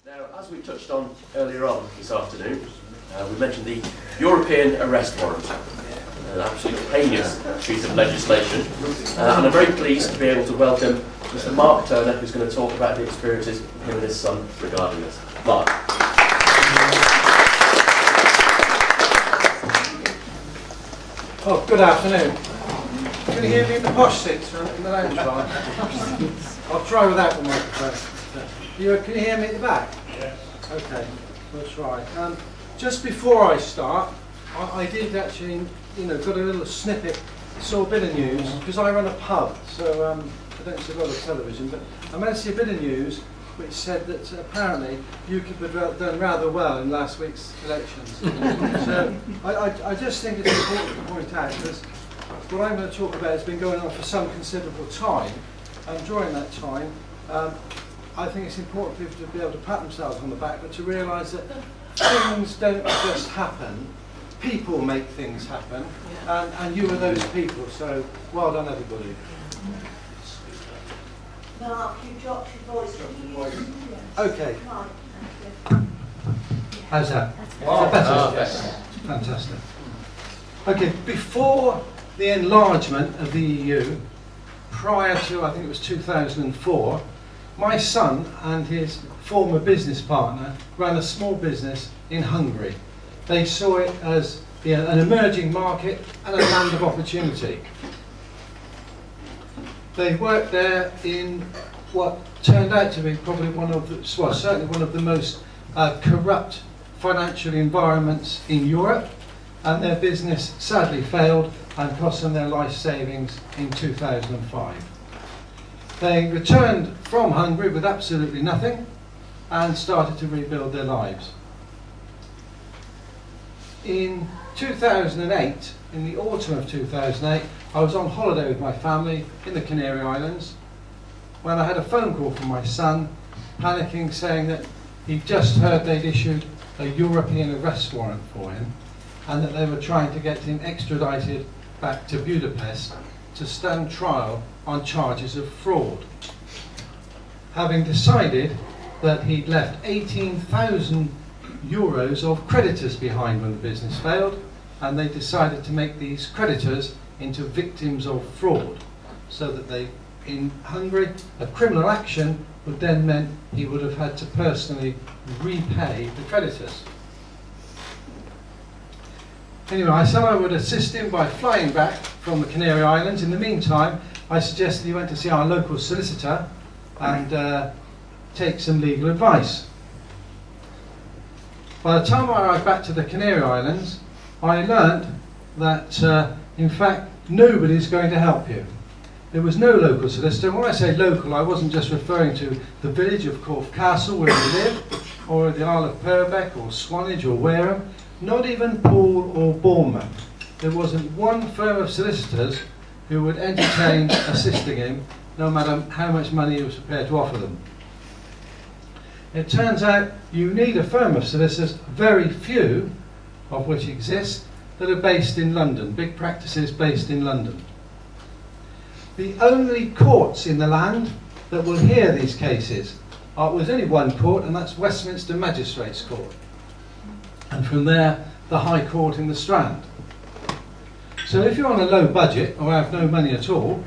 Now, as we touched on earlier on this afternoon, we mentioned the European Arrest Warrant, an absolutely heinous piece of legislation, and I'm very pleased to be able to welcome Mr. Mark Turner, who's going to talk about the experiences of him and his son regarding this. Mark. Oh, good afternoon. Can you hear me in the posh seats in the lounge bar? I'll try without the microphone. Can you hear me at the back? Yes. Okay, we'll try. Just before I start, I did actually, got a little snippet, saw a bit of news, because I run a pub, so I don't see a lot of television, but I managed to see a bit of news which said that apparently UKIP had done rather well in last week's elections. So I just think it's important to point out, because what I'm going to talk about has been going on for some considerable time, and during that time, I think it's important for people to be able to pat themselves on the back, but to realise that things don't just happen. People make things happen, and you are those people, so well done everybody. Mark, you dropped your voice. Okay. How's that? Wow. Is that better? Yes. Fantastic. Okay, before the enlargement of the EU, prior to, I think it was 2004, my son and his former business partner ran a small business in Hungary. They saw it as an emerging market and a land of opportunity. They worked there in what turned out to be probably certainly one of the most corrupt financial environments in Europe, and their business sadly failed and cost them their life savings in 2005. They returned from Hungary with absolutely nothing and started to rebuild their lives. In 2008, in the autumn of 2008, I was on holiday with my family in the Canary Islands when I had a phone call from my son, panicking, saying that he'd just heard they'd issued a European Arrest Warrant for him and that they were trying to get him extradited back to Budapest to stand trial on charges of fraud, having decided that he'd left 18,000 euros of creditors behind when the business failed, and they decided to make these creditors into victims of fraud, so that they, in Hungary, a criminal action would then mean he would have had to personally repay the creditors. Anyway, I said I would assist him by flying back from the Canary Islands. In the meantime, I suggested he went to see our local solicitor and take some legal advice. By the time I arrived back to the Canary Islands, I learnt that, in fact, nobody's going to help you. There was no local solicitor. When I say local, I wasn't just referring to the village of Corfe Castle where we live, or the Isle of Purbeck, or Swanage, or Wareham. Not even Poole or Bournemouth. There wasn't one firm of solicitors who would entertain assisting him, no matter how much money he was prepared to offer them. It turns out you need a firm of solicitors, very few of which exist, that are based in London, big practices based in London. The only courts in the land that will hear these cases was only one court, and that's Westminster Magistrates Court. And from there, the High Court in the Strand. So if you're on a low budget or have no money at all,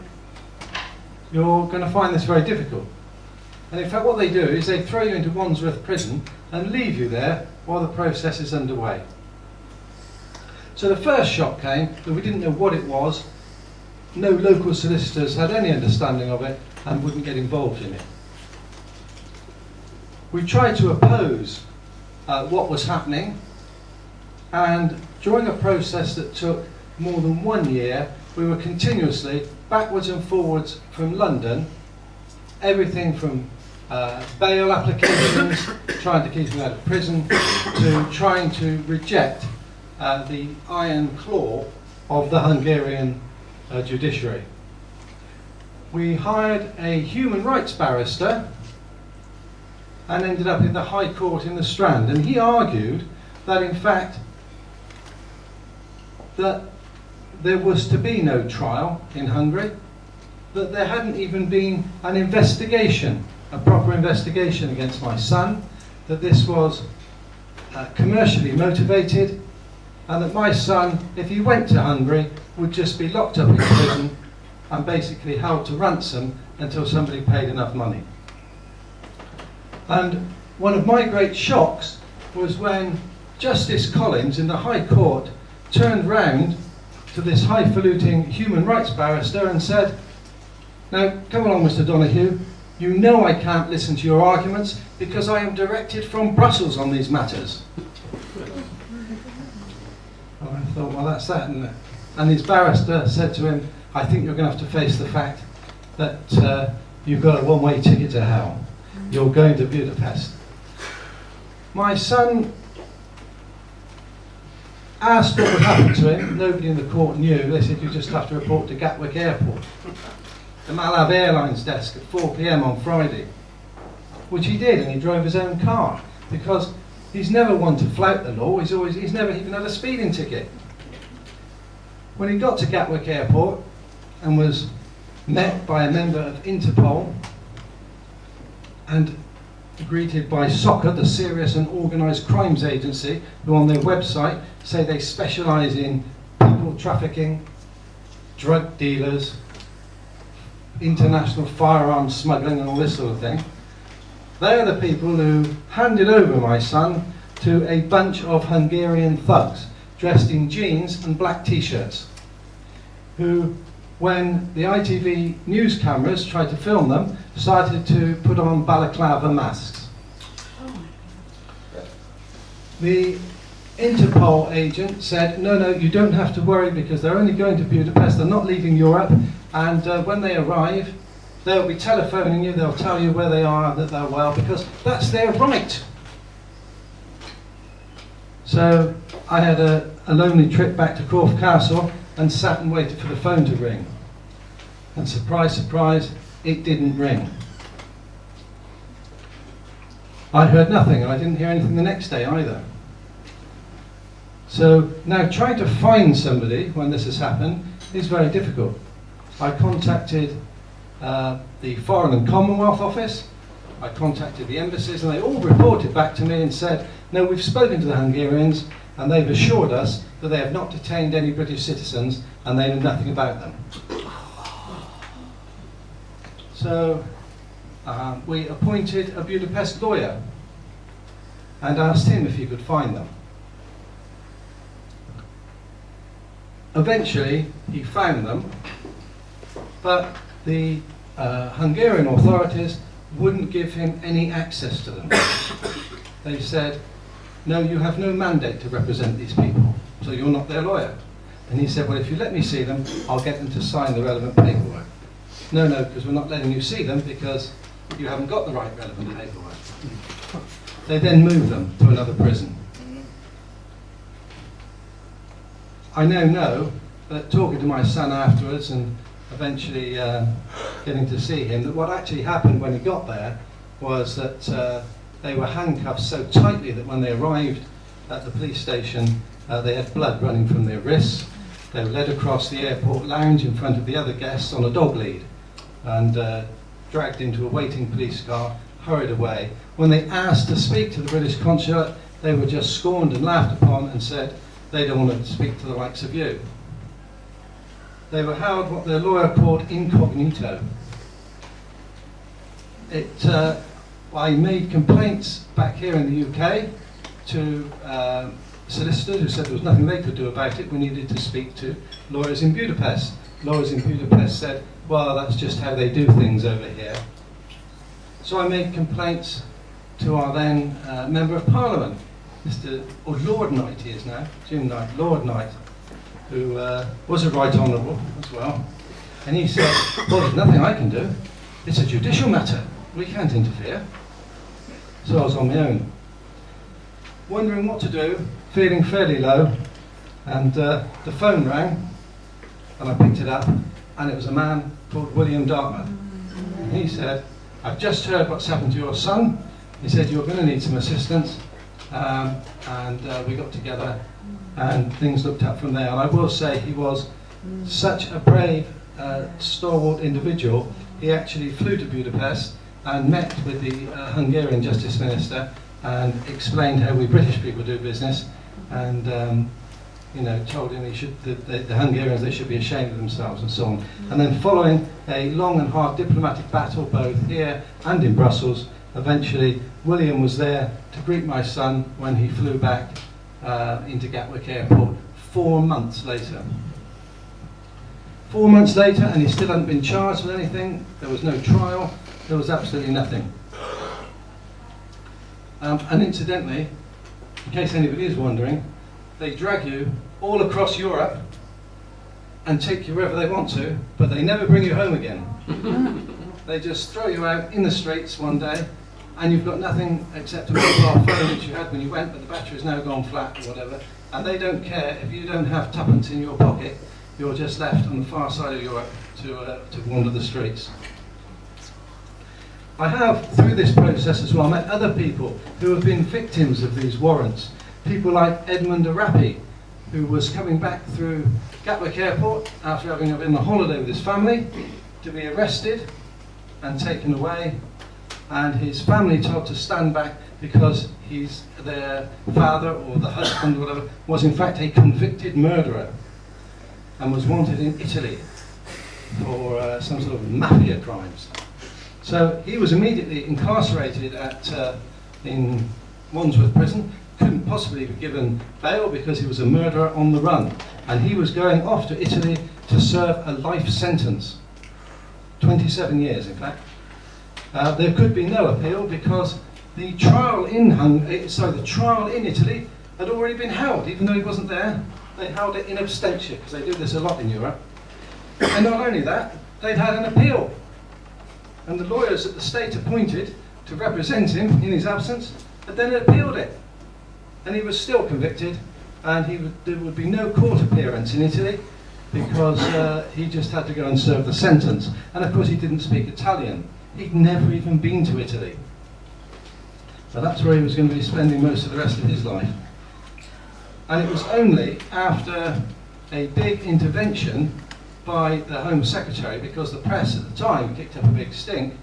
you're going to find this very difficult. And in fact what they do is they throw you into Wandsworth Prison and leave you there while the process is underway. So the first shock came that we didn't know what it was, no local solicitors had any understanding of it and wouldn't get involved in it. We tried to oppose what was happening, and during a process that took more than 1 year, we were continuously backwards and forwards from London, everything from bail applications, trying to keep him out of prison, to trying to reject the iron claw of the Hungarian judiciary. We hired a human rights barrister and ended up in the High Court in the Strand, and he argued that in fact that there was to be no trial in Hungary, that there hadn't even been an investigation, a proper investigation against my son, that this was commercially motivated, and that my son, if he went to Hungary, would just be locked up in prison and basically held to ransom until somebody paid enough money. And one of my great shocks was when Justice Collins in the High Court turned round to this highfalutin human rights barrister and said, "Now, come along, Mr. Donoghue, you know I can't listen to your arguments because I am directed from Brussels on these matters." Well, I thought, well, that's that, isn't it? And his barrister said to him, "I think you're going to have to face the fact that you've got a one-way ticket to hell. You're going to Budapest." My son asked what would happen to him. Nobody in the court knew. They said, "You just have to report to Gatwick Airport, the Malav Airlines desk at 4 p.m. on Friday," which he did, and he drove his own car because he's never one to flout the law. He's never even had a speeding ticket. When he got to Gatwick Airport and was met by a member of Interpol and greeted by SOCA, the Serious and Organised Crimes Agency, who on their website say they specialise in people trafficking, drug dealers, international firearms smuggling and all this sort of thing. They are the people who handed over my son to a bunch of Hungarian thugs dressed in jeans and black t-shirts, who, when the ITV news cameras tried to film them, started to put on balaclava masks. The Interpol agent said, no, you don't have to worry because they're only going to Budapest, they're not leaving Europe, and when they arrive, they'll be telephoning you, they'll tell you where they are, that they're well, because that's their right. So I had a lonely trip back to Corfe Castle and sat and waited for the phone to ring. And surprise, surprise, it didn't ring. I heard nothing, and I didn't hear anything the next day either. So now trying to find somebody when this has happened is very difficult. I contacted the Foreign and Commonwealth Office, I contacted the embassies, and they all reported back to me and said, no, we've spoken to the Hungarians and they've assured us that they have not detained any British citizens and they know nothing about them. So we appointed a Budapest lawyer and asked him if he could find them. Eventually he found them, but the Hungarian authorities wouldn't give him any access to them. They said, no, you have no mandate to represent these people, so you're not their lawyer. And he said, well, if you let me see them, I'll get them to sign the relevant paperwork. No, because we're not letting you see them because you haven't got the right relevant paperwork. They then moved them to another prison. I now know that talking to my son afterwards and eventually getting to see him, that what actually happened when he got there was that they were handcuffed so tightly that when they arrived at the police station, they had blood running from their wrists. They were led across the airport lounge in front of the other guests on a dog lead and dragged into a waiting police car, hurried away. When they asked to speak to the British consulate, they were just scorned and laughed upon and said, they don't want to speak to the likes of you. They were held what their lawyer called incognito. I made complaints back here in the UK to solicitors who said there was nothing they could do about it. We needed to speak to lawyers in Budapest. Lawyers in Budapest said, well, that's just how they do things over here. So I made complaints to our then Member of Parliament, Lord Knight he is now, Jim Knight, Lord Knight, who was a Right Honourable as well. And he said, well, there's nothing I can do. It's a judicial matter. We can't interfere. So I was on my own, wondering what to do, feeling fairly low, and the phone rang, and I picked it up, and it was a man called William Dartmouth. And he said, I've just heard what's happened to your son. He said, you're going to need some assistance, and we got together, and things looked up from there. And I will say he was such a brave, stalwart individual. He actually flew to Budapest and met with the Hungarian Justice Minister and explained how we British people do business, and told him the Hungarians, they should be ashamed of themselves and so on. And then following a long and hard diplomatic battle both here and in Brussels, eventually William was there to greet my son when he flew back into Gatwick Airport 4 months later. 4 months later, and he still hadn't been charged with anything. There was no trial. There was absolutely nothing. And incidentally, in case anybody is wondering, they drag you all across Europe and take you wherever they want to, but they never bring you home again. They just throw you out in the streets one day, and you've got nothing except a mobile phone which you had when you went, but the battery's now gone flat or whatever, and they don't care if you don't have tuppence in your pocket. You're just left on the far side of Europe to wander the streets. I have, through this process as well, met other people who have been victims of these warrants. People like Edmund Arapi, who was coming back through Gatwick Airport after having been on holiday with his family, to be arrested and taken away, and his family told to stand back because their father or the husband or whatever was in fact a convicted murderer and was wanted in Italy for some sort of mafia crimes. So he was immediately incarcerated in Wandsworth Prison, couldn't possibly be given bail because he was a murderer on the run, and he was going off to Italy to serve a life sentence, 27 years in fact. There could be no appeal because the trial in Italy had already been held, even though he wasn't there. They held it in absentia, because they do this a lot in Europe. And not only that, they'd had an appeal. And the lawyers that the state appointed to represent him in his absence had then appealed it. And he was still convicted, and there would be no court appearance in Italy because he just had to go and serve the sentence. And of course he didn't speak Italian. He'd never even been to Italy. So that's where he was going to be spending most of the rest of his life. And it was only after a big intervention by the Home Secretary, because the press at the time kicked up a big stink,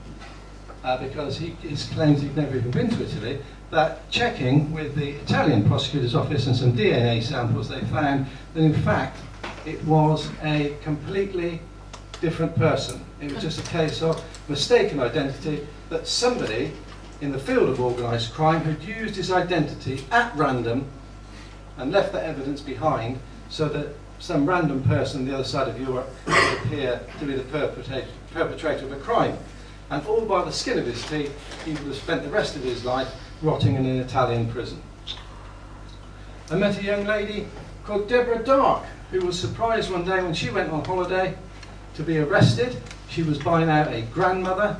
because he claims he'd never even been to Italy, that checking with the Italian prosecutor's office and some DNA samples, they found that in fact it was a completely different person. It was just a case of mistaken identity, that somebody in the field of organised crime had used his identity at random and left that evidence behind so that some random person on the other side of Europe would appear to be the perpetrator of a crime. And all by the skin of his teeth, he would have spent the rest of his life rotting in an Italian prison. I met a young lady called Deborah Dark, who was surprised one day when she went on holiday to be arrested. She was by now a grandmother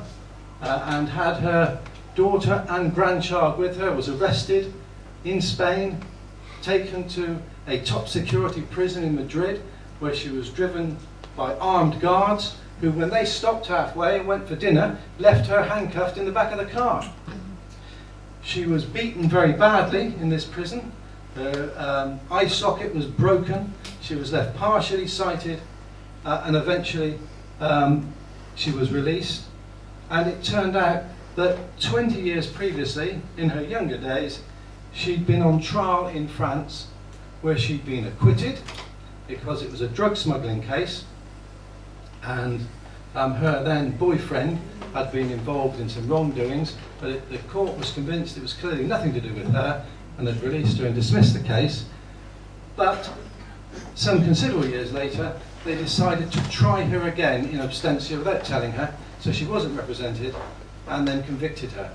and had her daughter and grandchild with her, was arrested in Spain, taken to a top security prison in Madrid, where she was driven by armed guards who, when they stopped halfway and went for dinner, left her handcuffed in the back of the car. She was beaten very badly in this prison. Her eye socket was broken. She was left partially sighted, and eventually she was released. And it turned out that 20 years previously, in her younger days, she'd been on trial in France, where she'd been acquitted because it was a drug smuggling case, and her then boyfriend had been involved in some wrongdoings, but the court was convinced it was clearly nothing to do with her and had released her and dismissed the case. But some considerable years later, they decided to try her again in absentia without telling her, so she wasn't represented, and then convicted her.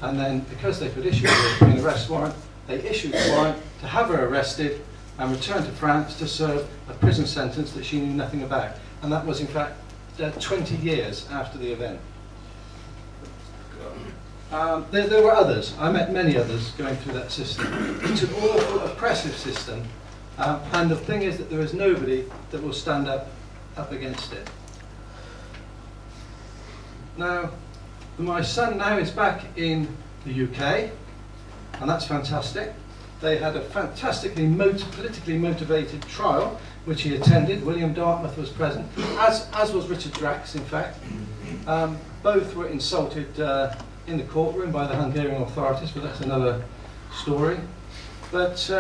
And then, because they could issue a European arrest warrant, they issued a warrant to have her arrested and returned to France to serve a prison sentence that she knew nothing about. And that was, in fact, 20 years after the event. There were others. I met many others going through that system. It's an awful, oppressive system. And the thing is that there is nobody that will stand up against it. Now, my son now is back in the UK, and that's fantastic. They had a fantastically politically motivated trial, which he attended. William Dartmouth was present, as was Richard Drax, in fact. Both were insulted in the courtroom by the Hungarian authorities, but that's another story. But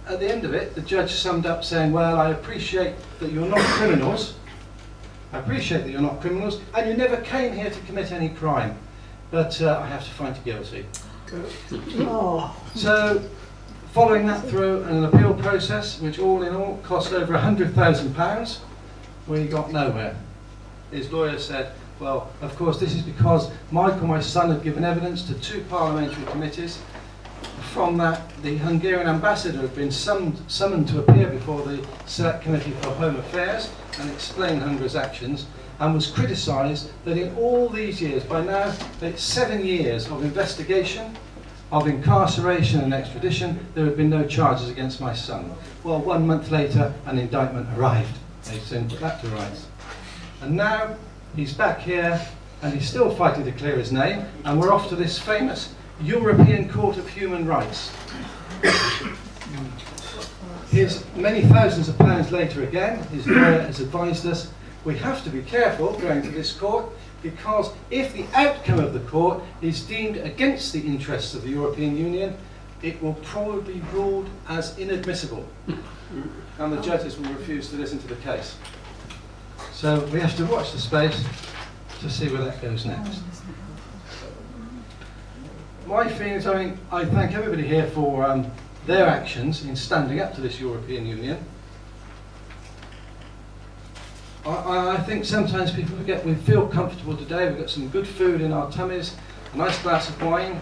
at the end of it, the judge summed up saying, well, I appreciate that you're not criminals. I appreciate that you're not criminals, and you never came here to commit any crime. But I have to find you guilty. Oh. So, following that through an appeal process, which all in all cost over £100,000, we got nowhere. His lawyer said, well, of course, this is because Michael, my son, had given evidence to 2 parliamentary committees. From that, the Hungarian ambassador had been summoned to appear before the Select Committee for Home Affairs and explain Hungary's actions, and was criticised that in all these years, by now it's 7 years of investigation, of incarceration and extradition, there had been no charges against my son. Well, 1 month later, an indictment arrived. They soon put that to rights. And now he's back here, and he's still fighting to clear his name, and we're off to this famous European Court of Human Rights. Here's many thousands of pounds later again. His lawyer has advised us we have to be careful going to this court, because if the outcome of the court is deemed against the interests of the European Union, it will probably be ruled as inadmissible, and the judges will refuse to listen to the case. So we have to watch the space to see where that goes next. My feelings, I mean, I thank everybody here for their actions in standing up to this European Union. I think sometimes people forget we feel comfortable today, we've got some good food in our tummies, a nice glass of wine,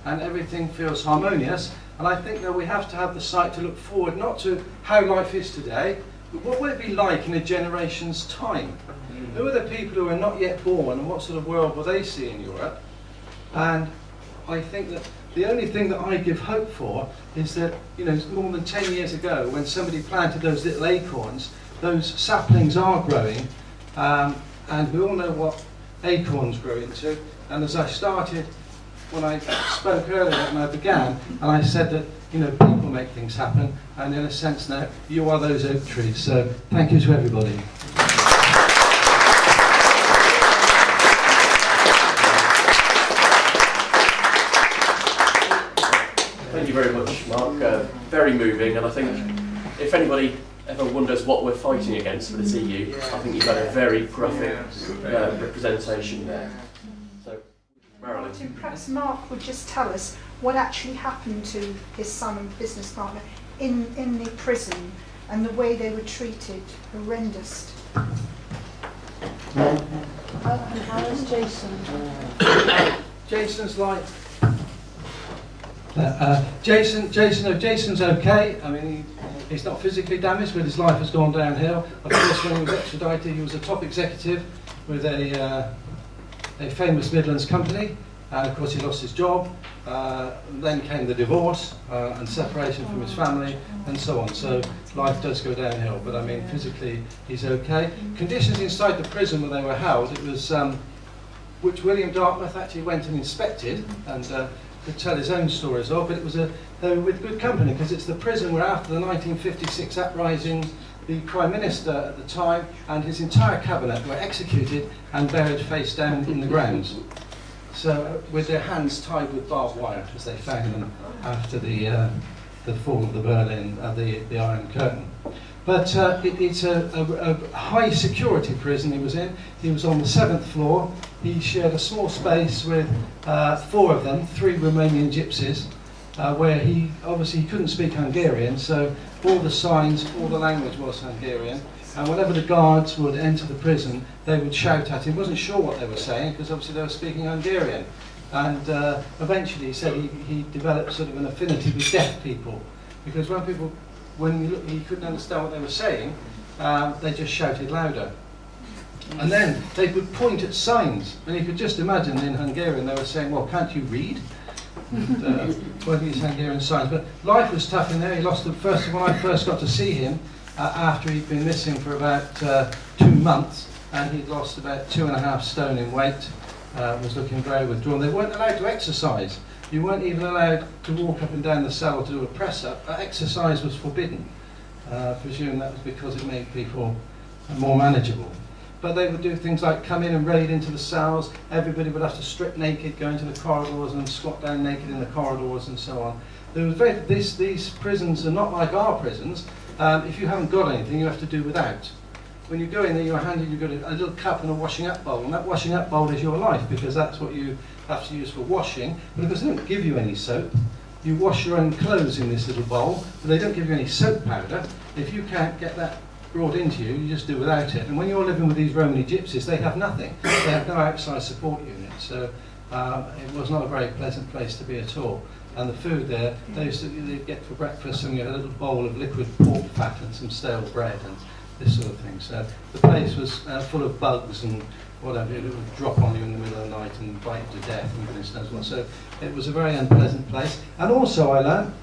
and everything feels harmonious. And I think that we have to have the sight to look forward, not to how life is today, but what will it be like in a generation's time? Who are the people who are not yet born, and what sort of world will they see in Europe? And I think that the only thing that I give hope for is that, you know, more than 10 years ago, when somebody planted those little acorns, those saplings are growing, and we all know what acorns grow into. And as I started, when I spoke earlier and I began, and I said that, you know, people make things happen, and in a sense now, you are those oak trees. So thank you to everybody. Thank you very much, Mark. Very moving, and I think if anybody ever wonders what we're fighting against for this EU, I think you've had a very graphic representation there. So, Marilyn. Perhaps Mark would just tell us what actually happened to his son and business partner in the prison, and the way they were treated. Horrendous. And how is Jason? Jason's like... Jason's okay. I mean, he's not physically damaged, but his life has gone downhill. Of course, when he was extradited, he was a top executive with a famous Midlands company, and of course he lost his job. Then came the divorce and separation from his family, and so on. So life does go downhill, but I mean, physically he's okay. Conditions inside the prison where they were held, it was which William Dartmouth actually went and inspected, and could tell his own stories of, but it was they were with good company, because it's the prison where, after the 1956 uprising, the Prime Minister at the time and his entire cabinet were executed and buried face down in the grounds. So with their hands tied with barbed wire, as they found them after the fall of the the Iron Curtain. But it's a high security prison he was in. He was on the 7th floor. He shared a small space with 4 of them, 3 Romanian gypsies, where he obviously couldn't speak Hungarian, so all the signs, all the language was Hungarian. And whenever the guards would enter the prison, they would shout at him. He wasn't sure what they were saying, because obviously they were speaking Hungarian. And eventually he said he developed sort of an affinity with deaf people, because when he couldn't understand what they were saying, they just shouted louder. And then they would point at signs, and you could just imagine in Hungarian they were saying, well, can't you read? Working these Hungarian signs. But life was tough in there. He lost when I first got to see him, after he'd been missing for about 2 months, and he'd lost about 2.5 stone in weight, was looking very withdrawn. They weren't allowed to exercise. You weren't even allowed to walk up and down the cell to do a press-up. Exercise was forbidden. I presume that was because it made people more manageable. but they would do things like come in and raid into the cells. Everybody would have to strip naked, go into the corridors and squat down naked in the corridors and so on. There was these prisons are not like our prisons. If you haven't got anything, you have to do without. When you go in there, you're handed, you've got a little cup and a washing up bowl, and that washing up bowl is your life, because that's what you have to use for washing. But because they don't give you any soap, you wash your own clothes in this little bowl, but they don't give you any soap powder. If you can't get that brought into you, you just do without it. And when you're living with these Romany gypsies, they have nothing. They have no outside support unit, so it was not a very pleasant place to be at all. And the food there, they'd get for breakfast and you had a little bowl of liquid pork fat and some stale bread and this sort of thing. So the place was full of bugs and whatever. It would drop on you in the middle of the night and bite you to death and goodness knows what. So it was a very unpleasant place. And also I learned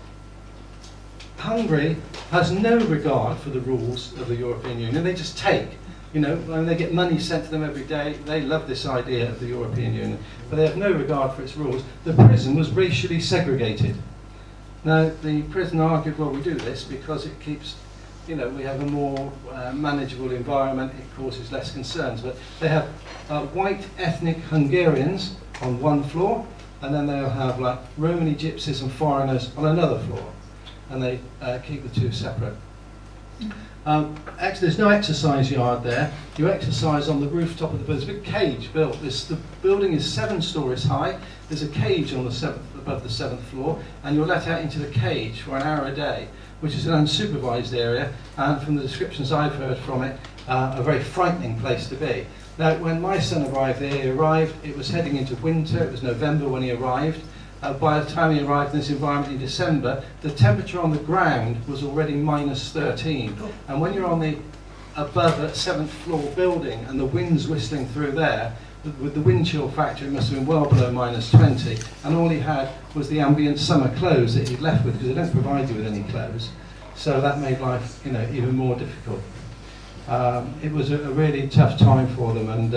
Hungary has no regard for the rules of the European Union. They just take. You know, when they get money sent to them every day, they love this idea of the European Union, but they have no regard for its rules. The prison was racially segregated. Now, the prison argued, well, we do this because it keeps, you know, we have a more manageable environment, it causes less concerns. But they have white ethnic Hungarians on one floor, and then they'll have like Romany gypsies and foreigners on another floor, and they keep the two separate. There's no exercise yard there. You exercise on the rooftop of the building. There's a big cage built. The building is 7 stories high. There's a cage on the above the 7th floor, and you're let out into the cage for an hour a day, which is an unsupervised area, and from the descriptions I've heard from it, a very frightening place to be. Now, when my son arrived there, it was heading into winter. It was November when he arrived. By the time he arrived in this environment in December, the temperature on the ground was already -13. And when you're on the above a 7th floor building and the wind's whistling through there, with the wind chill factor, it must have been well below -20. And all he had was the ambient summer clothes that he'd left with, because they don't provide you with any clothes. So that made life, you know, even more difficult. It was a really tough time for them. And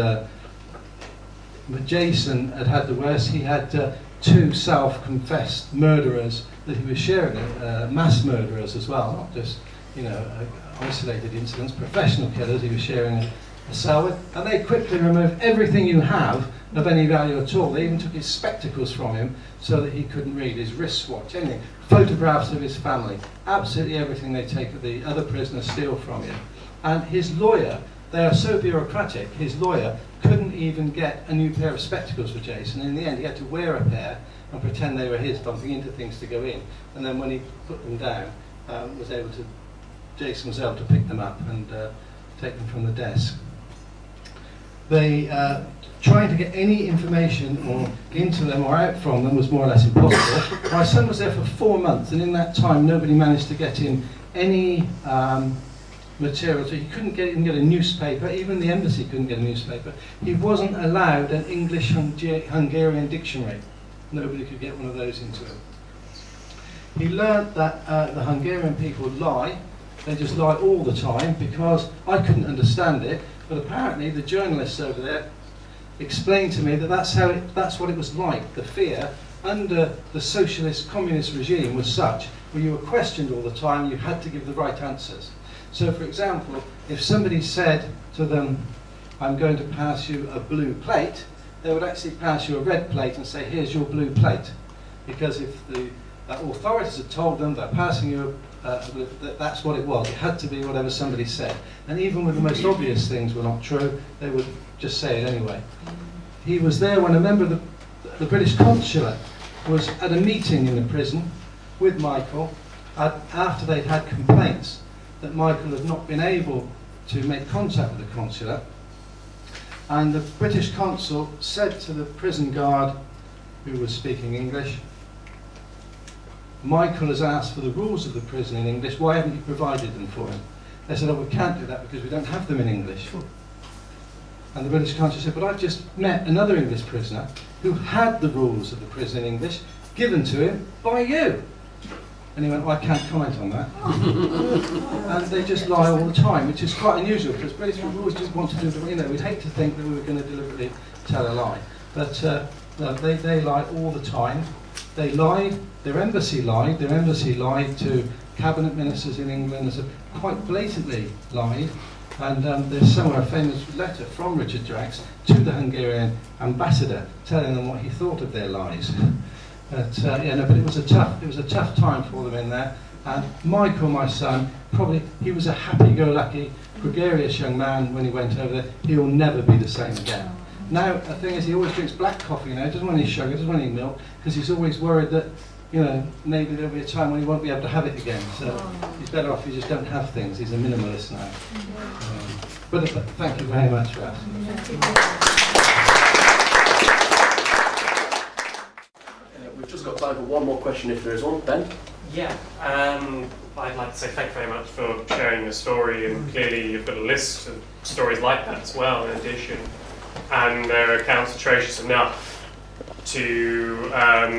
but Jason had the worst. He had 2 self-confessed murderers that he was sharing, mass murderers as well, not just, you know, isolated incidents, professional killers he was sharing a cell with. And they quickly removed everything you have of any value at all. They even took his spectacles from him so that he couldn't read, his wristwatch, anything. Photographs of his family, absolutely everything they take of the other prisoners steal from you. And his lawyer, they are so bureaucratic, his lawyer couldn't even get a new pair of spectacles for Jason. In the end, he had to wear a pair and pretend they were his, bumping into things to go in. And then when he put them down, Jason was able to pick them up and take them from the desk. They trying to get any information or into them or out from them was more or less impossible. My son was there for 4 months, and in that time, nobody managed to get in any material, so he couldn't even get a newspaper. Even the embassy couldn't get a newspaper. He wasn't allowed an English-Hungarian dictionary. Nobody could get one of those into him. He learnt that the Hungarian people lie. They just lie all the time, because I couldn't understand it, but apparently the journalists over there explained to me that that's what it was like. The fear under the socialist communist regime was such, where you were questioned all the time, you had to give the right answers. So, for example, if somebody said to them, I'm going to pass you a blue plate, they would actually pass you a red plate and say, here's your blue plate. Because if the authorities had told them they're passing you that's what it was. It had to be whatever somebody said. And even when the most obvious things were not true, they would just say it anyway. He was there when a member of the British consulate was at a meeting in the prison with Michael after they'd had complaints that Michael had not been able to make contact with the consulate. And the British consul said to the prison guard, who was speaking English, Michael has asked for the rules of the prison in English, why haven't you provided them for him? They said, oh, we can't do that because we don't have them in English. And the British consul said, but I've just met another English prisoner who had the rules of the prison in English given to him by you. And he went, well, I can't comment on that. And they just lie all the time, which is quite unusual, because British people always just want to do the, you know, we'd hate to think that we were going to deliberately tell a lie. But no, they lie all the time. They lied, their embassy lied to cabinet ministers in England, quite blatantly lied. And there's somewhere a famous letter from Richard Drax to the Hungarian ambassador, telling them what he thought of their lies. But but it was a tough time for them in there. And Michael, my son, he was a happy-go-lucky, gregarious young man when he went over there. He'll never be the same again. Now, the thing is, he always drinks black coffee now, doesn't want any sugar, doesn't want any milk, because he's always worried that, maybe there'll be a time when he won't be able to have it again. So he's better off if you just don't have things. He's a minimalist now. But thank you very much for asking. We've just got time for one more question if there is one. Ben? Yeah, I'd like to say thank you very much for sharing your story, and clearly you've got a list of stories like that as well in addition, and their accounts atrocious enough to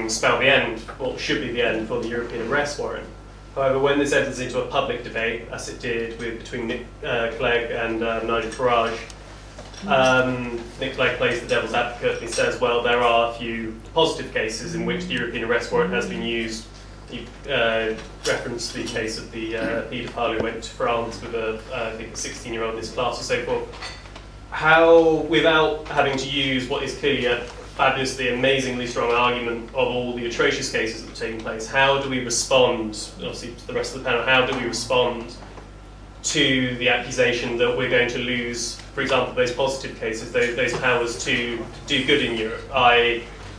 spell the end, what should be the end for the European Arrest Warrant. However, when this enters into a public debate, as it did between Nick Clegg and Nigel Farage, Nick Clegg plays the devil's advocate and he says, well, there are a few positive cases in which the European Arrest Warrant has been used. He referenced the case of the paedophile who went to France with I think a 16-year-old in his class or so forth. How, without having to use what is clearly a fabulously, amazingly strong argument of all the atrocious cases that were taking place, how do we respond, obviously to the rest of the panel, how do we respond to the accusation that we're going to lose, for example, those positive cases, those powers to do good in Europe?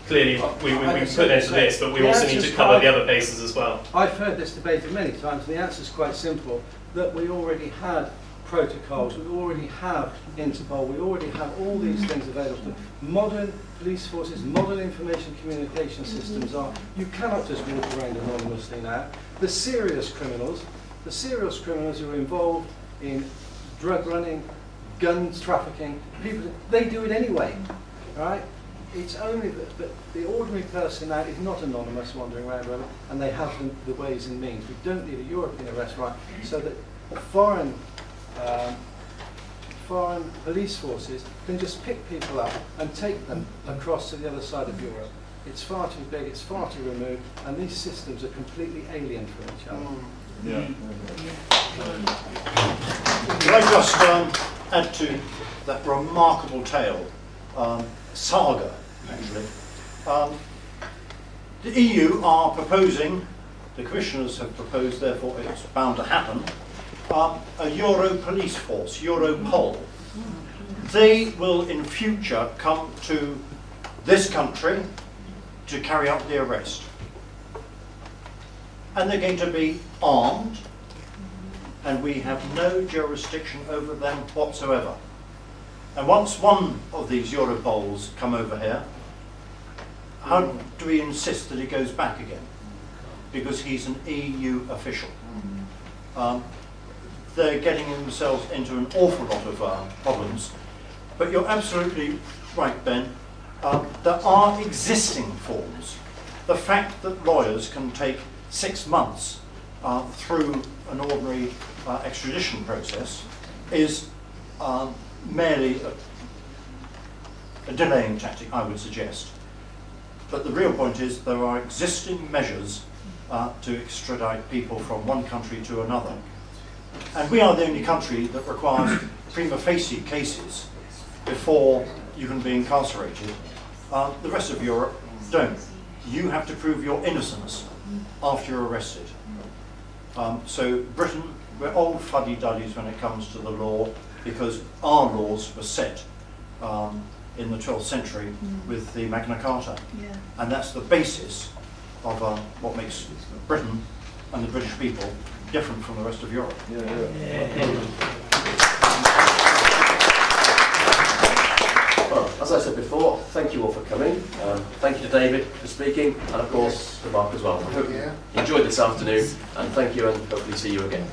Clearly, we put an end to this, but we also need to cover the other bases as well. I've heard this debated many times, and the answer is quite simple, that we already had protocols, we already have Interpol, we already have all these things available. Modern police forces, modern information communication systems are, you cannot just walk around anonymously now. The serious criminals who are involved in drug running, guns trafficking, they do it anyway, right? It's only that the ordinary person now is not anonymous wandering around, and they have the ways and means. We don't need a European arrest warrant so that foreign police forces can just pick people up and take them across to the other side of Europe. It's far too big, it's far too removed, and these systems are completely alien from each other. Yeah. Can I just add to that remarkable tale, saga, actually. The EU are proposing, the commissioners have proposed, therefore it's bound to happen, a Euro police force, Europol. They will in future come to this country to carry out the arrest. And they're going to be armed, and we have no jurisdiction over them whatsoever. And once one of these Europols come over here, how do we insist that he goes back again? Because he's an EU official. They're getting themselves into an awful lot of problems. But you're absolutely right, Ben. There are existing forms. The fact that lawyers can take 6 months through an ordinary extradition process is merely a delaying tactic, I would suggest. But the real point is there are existing measures to extradite people from one country to another. And we are the only country that requires prima facie cases before you can be incarcerated. The rest of Europe don't. You have to prove your innocence after you're arrested. So Britain, we're old fuddy-duddies when it comes to the law, because our laws were set in the 12th century with the Magna Carta. Yeah. And that's the basis of what makes Britain and the British people different from the rest of Europe. Well, as I said before, thank you all for coming. Thank you to David for speaking, and of course to Mark as well. I hope you enjoyed this afternoon, and thank you, and hopefully see you again.